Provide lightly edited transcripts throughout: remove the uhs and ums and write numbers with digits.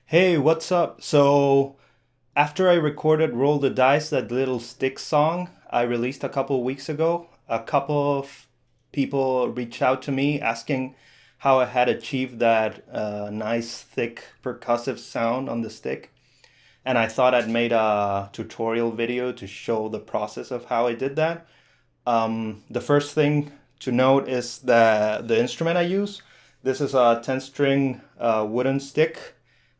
Hey, what's up? So, after I recorded Roll the Dice, that little stick song I released a couple of weeks ago, a couple of people reached out to me asking how I had achieved that nice, thick, percussive sound on the stick. And I thought I'd made a tutorial video to show the process of how I did that. The first thing to note is the instrument I use. This is a 10 string wooden stick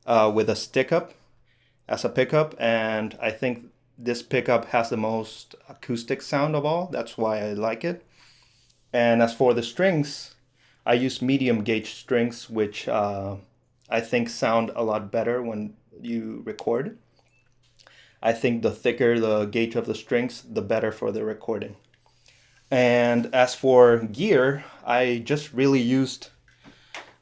with a stick up as a pickup, and I think this pickup has the most acoustic sound of all. That's why I like it. And as for the strings, I use medium gauge strings, which I think sound a lot better when you record. I think the thicker the gauge of the strings, the better for the recording. And as for gear, I just really used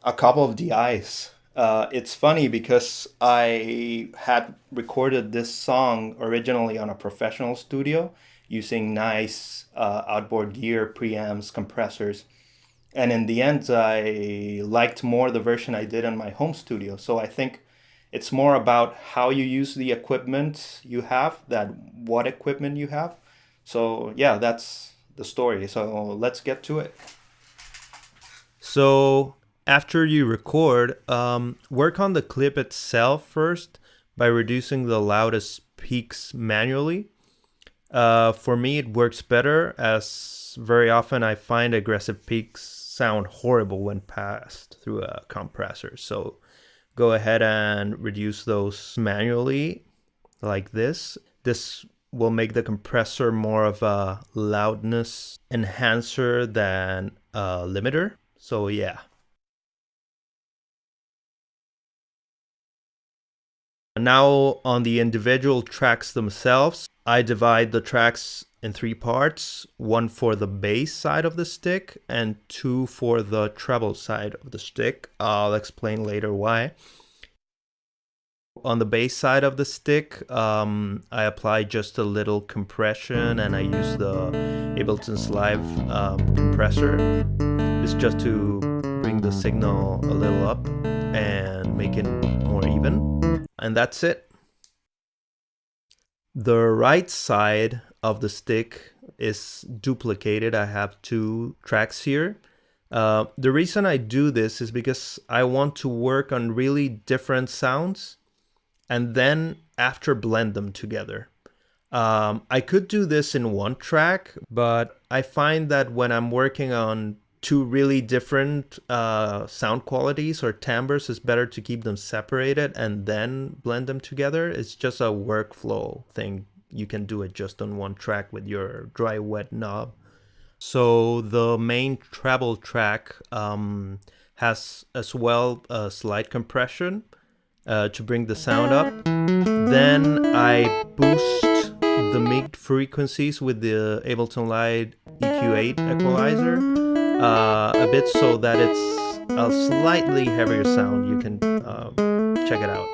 a couple of DIs. It's funny because I had recorded this song originally on a professional studio using nice outboard gear, preamps, compressors. And in the end, I liked more the version I did in my home studio. So I think it's more about how you use the equipment you have than what equipment you have. So yeah, that's the story. So let's get to it. So after you record, work on the clip itself first by reducing the loudest peaks manually. For me, it works better as very often I find aggressive peaks sound horrible when passed through a compressor. So go ahead and reduce those manually like this. This will make the compressor more of a loudness enhancer than a limiter. So yeah. Now on the individual tracks themselves, I divide the tracks in three parts, one for the bass side of the stick and two for the treble side of the stick. I'll explain later why. On the bass side of the stick, I apply just a little compression and I use the Ableton's Live compressor. It's just to bring the signal a little up and make it more even. And that's it. The right side of the stick is duplicated. I have two tracks here. The reason I do this is because I want to work on really different sounds and then after blend them together. I could do this in one track, but I find that when I'm working on two really different sound qualities or timbres, it's better to keep them separated and then blend them together. It's just a workflow thing. You can do it just on one track with your dry wet knob. So the main treble track has as well a slight compression to bring the sound up. Then I boost the mid frequencies with the Ableton Live EQ8 equalizer a bit so that it's a slightly heavier sound. You can check it out.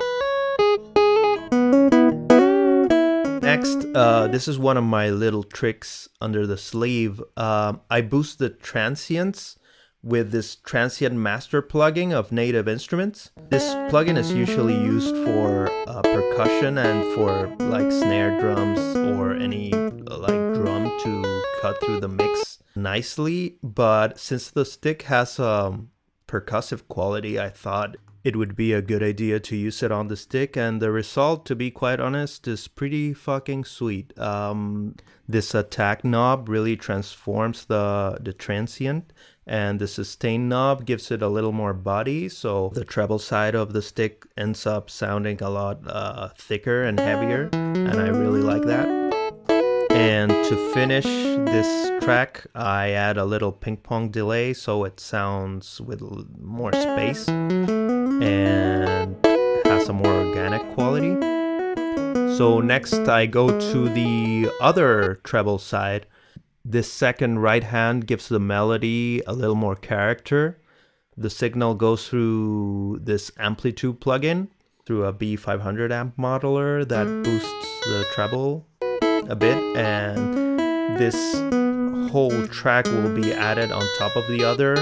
Next, this is one of my little tricks under the sleeve. I boost the transients with this transient master plugin of Native Instruments. This plugin is usually used for percussion and for like snare drums or any like drum to cut through the mix nicely. But since the stick has percussive quality, I thought it would be a good idea to use it on the stick, and the result, to be quite honest, is pretty fucking sweet. This attack knob really transforms the transient, and the sustain knob gives it a little more body, so the treble side of the stick ends up sounding a lot thicker and heavier, and I really like that. And to finish this track, I add a little ping pong delay so it sounds with more space and has a more organic quality. So next I go to the other treble side. This second right hand gives the melody a little more character. The signal goes through this amplitude plugin, through a B500 amp modeler that boosts the treble a bit, and this whole track will be added on top of the other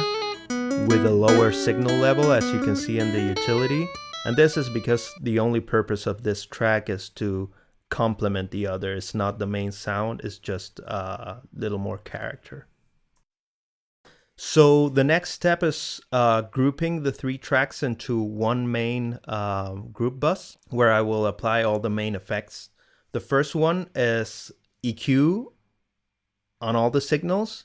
with a lower signal level, as you can see in the utility. And this is because the only purpose of this track is to complement the other. It's not the main sound, it's just a little more character. So the next step is grouping the 3 tracks into one main group bus, where I will apply all the main effects. The first one is EQ on all the signals.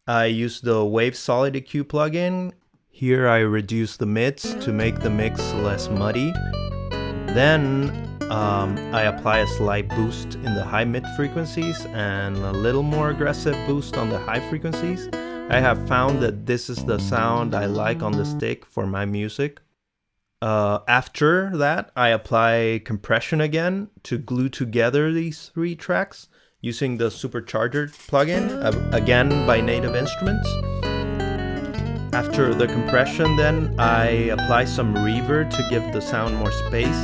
I use the Wave Solid EQ plugin. Here I reduce the mids to make the mix less muddy. Then I apply a slight boost in the high mid frequencies and a little more aggressive boost on the high frequencies. I have found that this is the sound I like on the stick for my music. After that, I apply compression again to glue together these 3 tracks using the supercharger plugin, again by Native Instruments. After the compression, then I apply some reverb to give the sound more space.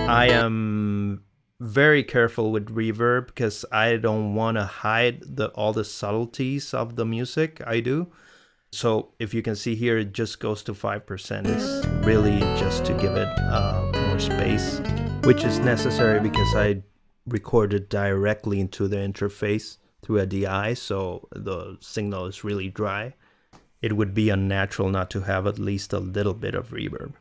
I am very careful with reverb because I don't want to hide all the subtleties of the music I do. So if you can see here, it just goes to 5%. It's really just to give it more space, which is necessary because I recorded directly into the interface through a DI, so the signal is really dry. It would be unnatural not to have at least a little bit of reverb.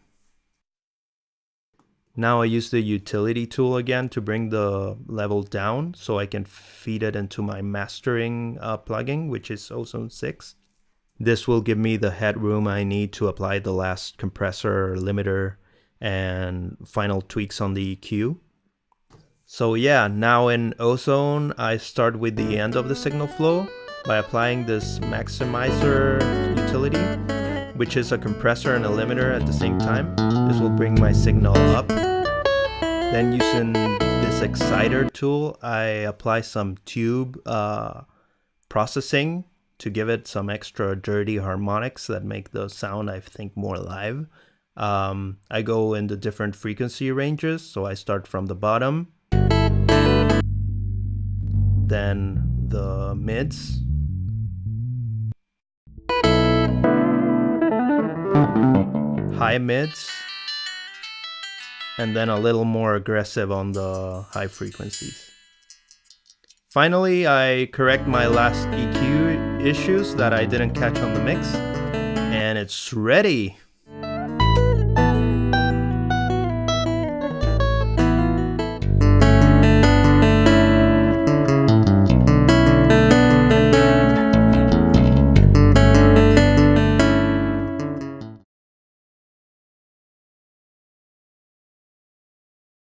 Now I use the utility tool again to bring the level down so I can feed it into my mastering plugin, which is Ozone 6. This will give me the headroom I need to apply the last compressor, limiter, and final tweaks on the EQ. So yeah, now in Ozone, I start with the end of the signal flow by applying this maximizer utility, which is a compressor and a limiter at the same time. This will bring my signal up. Then using this exciter tool, I apply some tube processing to give it some extra dirty harmonics that make the sound, I think, more live. I go into different frequency ranges, so I start from the bottom, then the mids, high mids, and then a little more aggressive on the high frequencies. Finally, I correct my last EQ issues that I didn't catch on the mix, and it's ready.